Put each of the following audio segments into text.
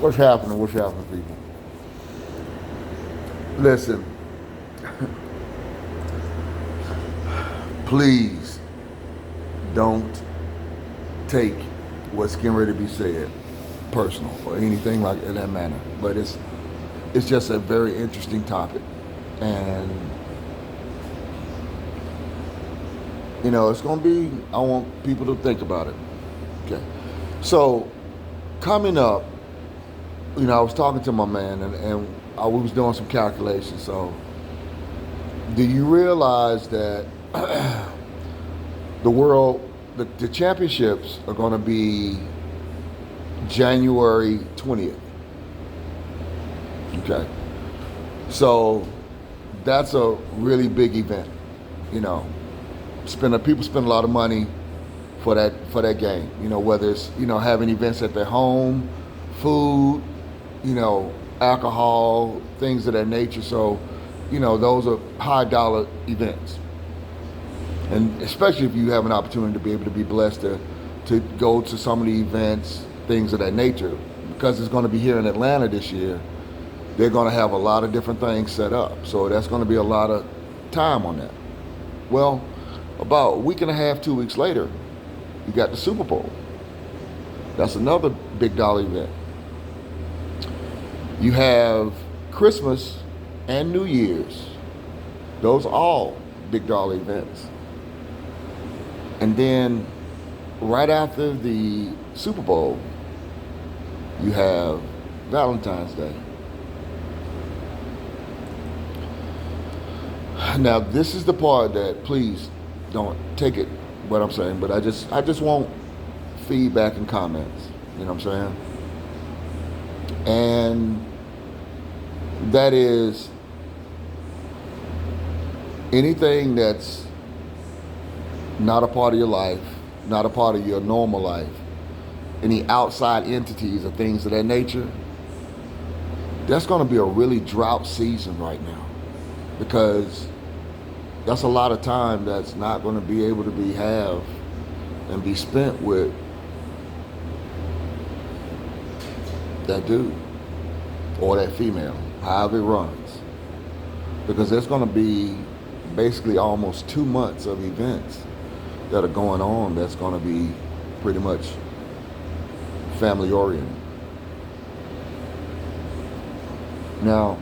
What's happening? What's happening, people? Listen, please don't take what's getting ready to be said personal or anything like in that manner. But it's just a very interesting topic, and it's gonna be. I want people to think about it. Okay, so coming up, I was talking to my man, and we was doing some calculations. So, do you realize that the championships are going to be January 20th? Okay, so that's a really big event. You know, people spend a lot of money for that game. Whether it's having events at their home, food, alcohol, things of that nature. So, those are high dollar events. And especially if you have an opportunity to be able to be blessed to go to some of the events, things of that nature. Because it's going to be here in Atlanta this year, they're going to have a lot of different things set up. So that's going to be a lot of time on that. Well, about a week and a half, 2 weeks later, you got the Super Bowl. That's another big dollar event. You have Christmas and New Year's. Those are all big dollar events. And then right after the Super Bowl, you have Valentine's Day. Now, this is the part that, please don't take it what I'm saying, but I just want feedback and comments. You know what I'm saying? And that is anything that's not a part of your life, not a part of your normal life, any outside entities or things of that nature, that's going to be a really drought season right now, because that's a lot of time that's not going to be able to have and be spent with that dude or that female, however it runs. Because there's going to be basically almost 2 months of events that are going on that's going to be pretty much family oriented. Now,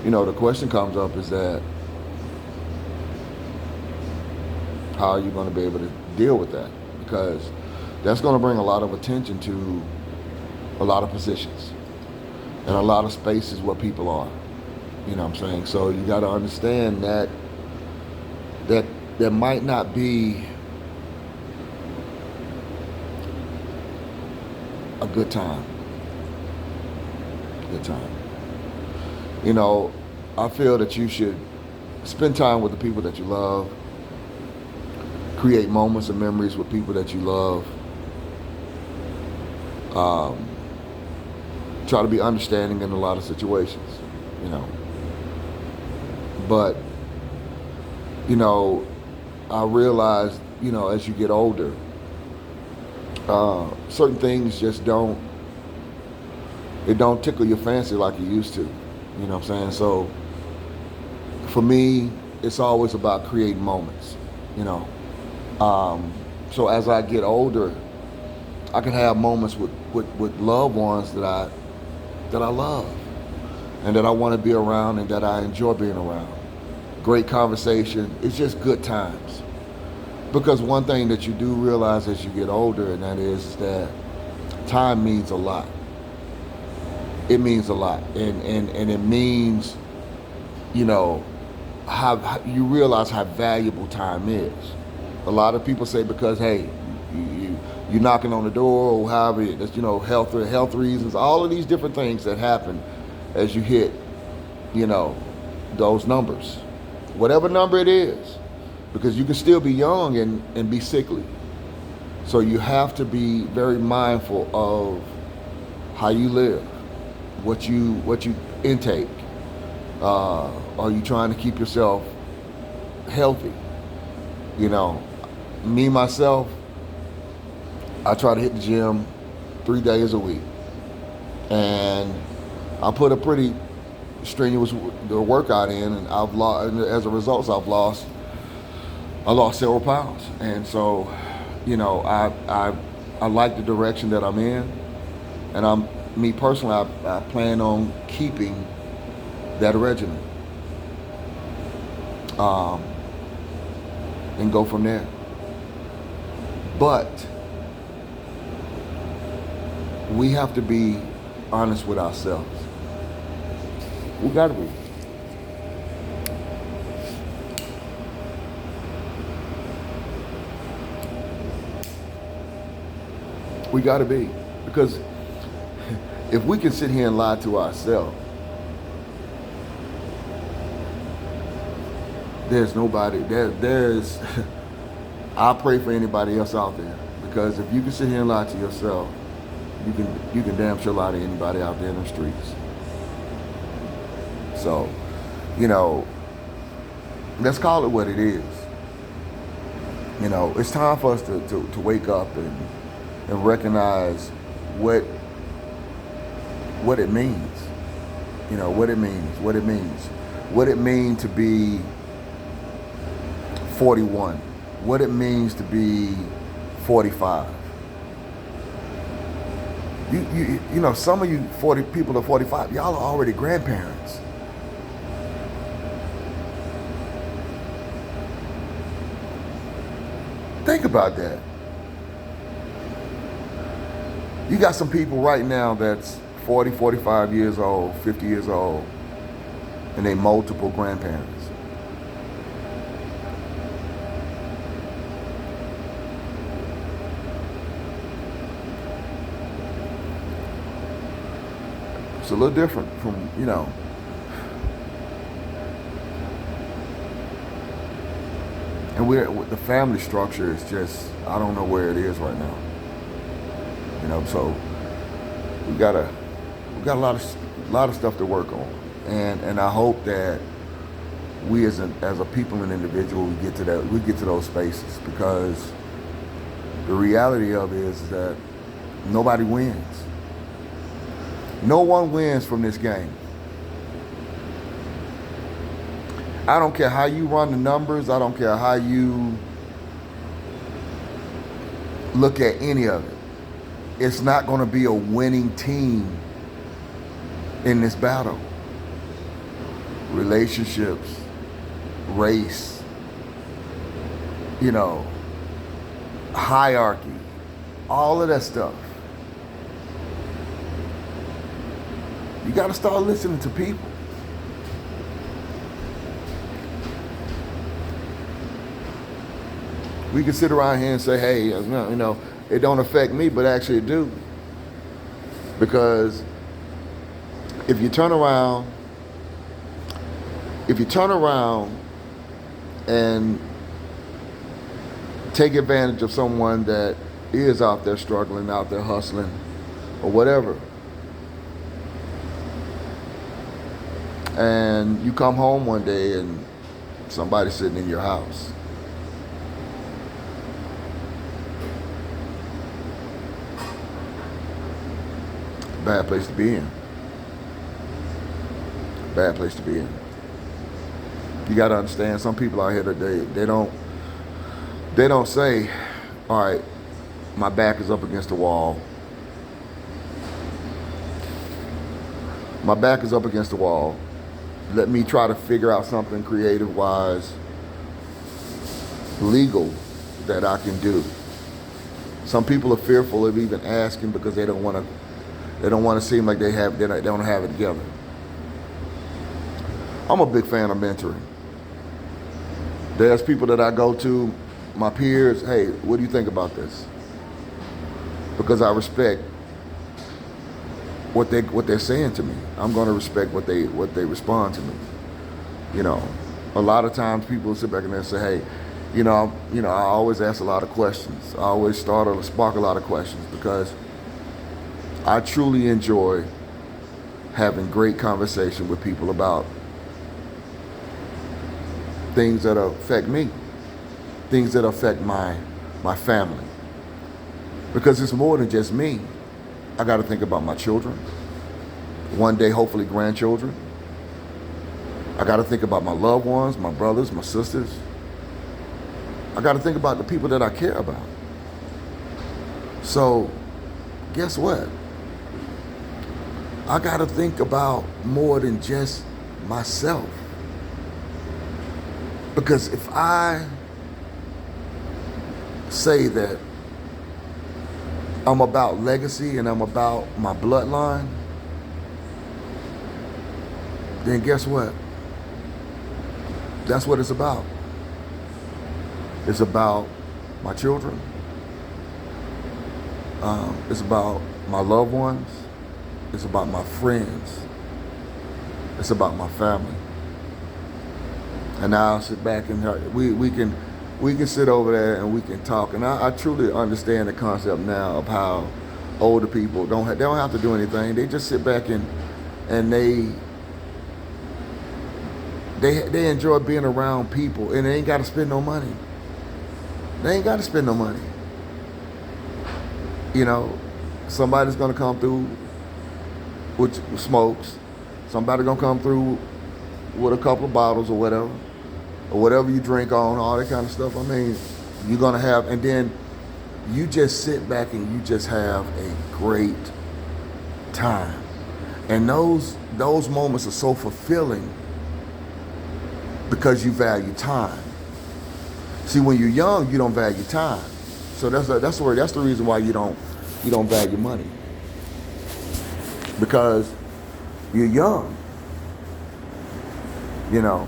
the question comes up is that how are you going to be able to deal with that? Because that's going to bring a lot of attention to a lot of positions and a lot of spaces where people are. You know what I'm saying? So you got to understand that there might not be a good time. I feel that you should spend time with the people that you love, create moments and memories with people that you love, try to be understanding in a lot of situations, But, I realize, as you get older, certain things just don't tickle your fancy like you used to. You know what I'm saying? So for me, it's always about creating moments, So as I get older, I can have moments with loved ones that I love and that I want to be around and that I enjoy being around. Great conversation. It's just good times. Because one thing that you do realize as you get older, and that is that time means a lot. It means a lot. And it means, how you realize how valuable time is. A lot of people say because, hey, you're knocking on the door or however, it's, health reasons, all of these different things that happen as you hit, those numbers. Whatever number it is. Because you can still be young and be sickly. So you have to be very mindful of how you live, what you intake. Are you trying to keep yourself healthy? Me, myself, I try to hit the gym 3 days a week, and I put a pretty strenuous workout in, and I've lost. And as a result, I lost several pounds, and so, I like the direction that I'm in, and me personally, I plan on keeping that regimen, um, and go from there. But we have to be honest with ourselves. We got to be. We got to be. Because if we can sit here and lie to ourselves, there's nobody, there's, I pray for anybody else out there. Because if you can sit here and lie to yourself, you can damn sure lie to anybody out there in the streets. So, let's call it what it is. It's time for us to wake up and recognize what it means. What it means to be 41. What it means to be 45. Some of you 40 people are 45. Y'all are already grandparents. Think about that. You got some people right now that's 40, 45 years old, 50 years old, and they multiple grandparents. It's a little different from, and the family structure is just, I don't know where it is right now. So we got a lot of stuff to work on, and I hope that we as a people and individual we get to those spaces, because the reality of it is that nobody wins. No one wins from this game. I don't care how you run the numbers. I don't care how you look at any of it. It's not going to be a winning team in this battle. Relationships, race, hierarchy, all of that stuff. You got to start listening to people. We can sit around here and say, hey, it don't affect me, but actually it do. Because if you turn around and take advantage of someone that is out there struggling, out there hustling, or whatever, and you come home one day and somebody's sitting in your house, bad place to be in. Bad place to be in. You got to understand, some people out here today, they don't say, all right, my back is up against the wall. My back is up against the wall. Let me try to figure out something creative wise, legal, that I can do. Some people are fearful of even asking because they don't want to seem like they don't have it together. I'm a big fan of mentoring. There's people that I go to, my peers, hey, what do you think about this? Because I respect what they're saying to me. I'm going to respect what they respond to me. A lot of times people sit back and they say, hey, I always ask a lot of questions. I always spark a lot of questions, because I truly enjoy having great conversation with people about things that affect me, things that affect my family. Because it's more than just me. I got to think about my children. One day, hopefully, grandchildren. I got to think about my loved ones, my brothers, my sisters. I got to think about the people that I care about. So, guess what? I got to think about more than just myself. Because if I say that I'm about legacy and I'm about my bloodline, then guess what? That's what it's about. It's about my children. It's about my loved ones. It's about my friends. It's about my family. And now I'll sit back and we can sit over there and we can talk. And I truly understand the concept now of how older people don't have to do anything. They just sit back and they enjoy being around people, and they ain't got to spend no money. They ain't got to spend no money. You know, somebody's gonna come through with smokes. Somebody's gonna come through with a couple of bottles or whatever you drink on, all that kind of stuff. I mean, you're gonna have, and then you just sit back and you just have a great time. And those moments are so fulfilling because you value time. See, when you're young, you don't value time. So that's the reason why you don't value money. Because you're young. You know.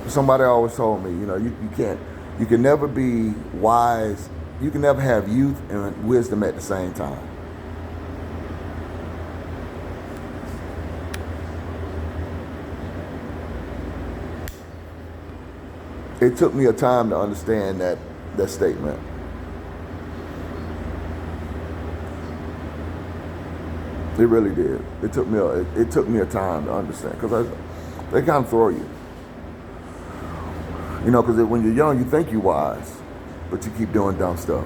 Somebody always told me, you know, you can never be wise, you can never have youth and wisdom at the same time. It took me a time to understand that statement. It really did. It took me a time to understand, because they kind of throw you. You know, because when you're young, you think you're wise, but you keep doing dumb stuff.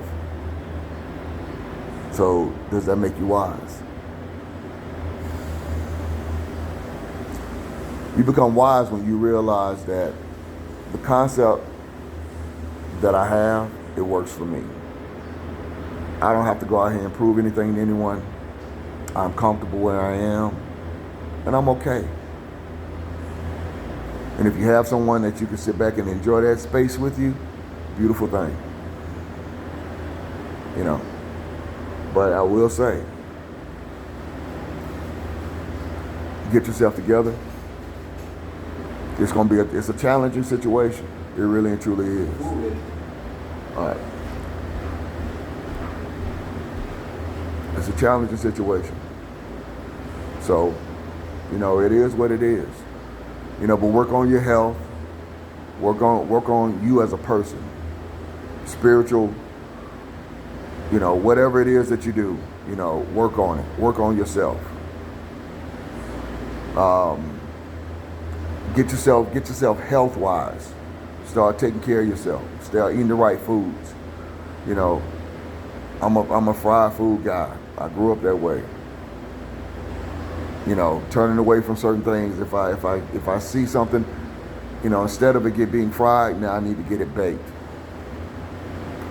So does that make you wise? You become wise when you realize that the concept that I have, it works for me. I don't have to go out here and prove anything to anyone. I'm comfortable where I am, and I'm okay. And if you have someone that you can sit back and enjoy that space with you, beautiful thing. You know. But I will say, get yourself together. It's a challenging situation. It really and truly is. All right. It's a challenging situation. So, you know, it is what it is. You know, but work on your health. Work on you as a person. Spiritual, you know, whatever it is that you do, you know, work on it. Work on yourself. Get yourself health wise. Start taking care of yourself. Start eating the right foods. You know, I'm a fried food guy. I grew up that way. You know, turning away from certain things. If I see something, you know, instead of it being fried, now I need to get it baked.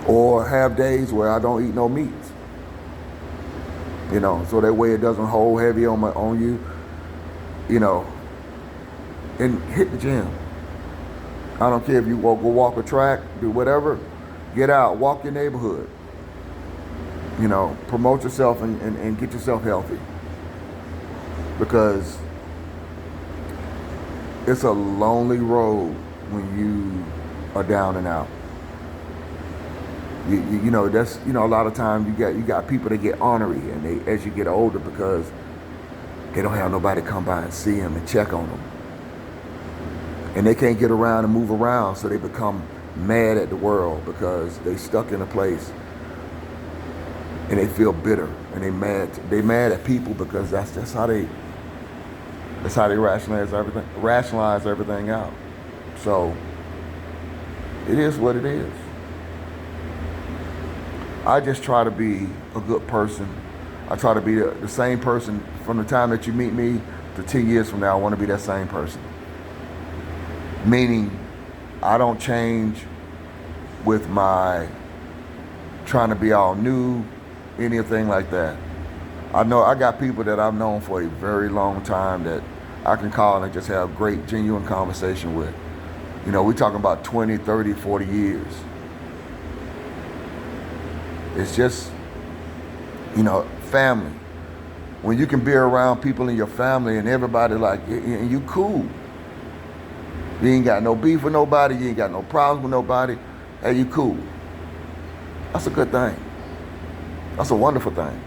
Or have days where I don't eat no meats. You know, so that way it doesn't hold heavy on you. You know, and hit the gym. I don't care if you go walk a track, do whatever. Get out, walk your neighborhood. You know, promote yourself and get yourself healthy. Because it's a lonely road when you are down and out. You know, that's, you know, a lot of times you got people that get ornery, and they, as you get older, because they don't have nobody come by and see them and check on them. And they can't get around and move around, so they become mad at the world because they stuck in a place and they feel bitter, and they mad at people because that's how they rationalize everything out. So it is what it is. I just try to be a good person. I try to be the same person from the time that you meet me to 10 years from now. I want to be that same person. Meaning, I don't change with my trying to be all new, anything like that. I know I got people that I've known for a very long time that I can call and just have great, genuine conversation with. You know, we're talking about 20, 30, 40 years. It's just, you know, family. When you can be around people in your family and everybody like, and you cool. You ain't got no beef with nobody. You ain't got no problems with nobody. Hey, you cool. That's a good thing. That's a wonderful thing.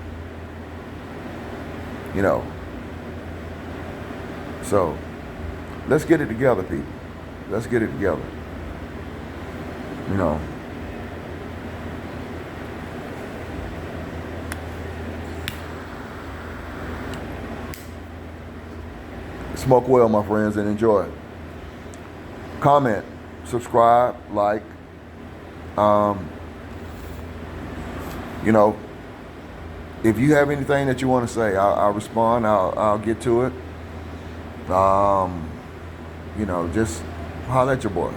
You know. So, let's get it together, people. Let's get it together. You know. Smoke well, my friends, and enjoy. Comment, subscribe, like. You know, if you have anything that you want to say, I'll respond. I'll get to it. You know, just holler at your boy.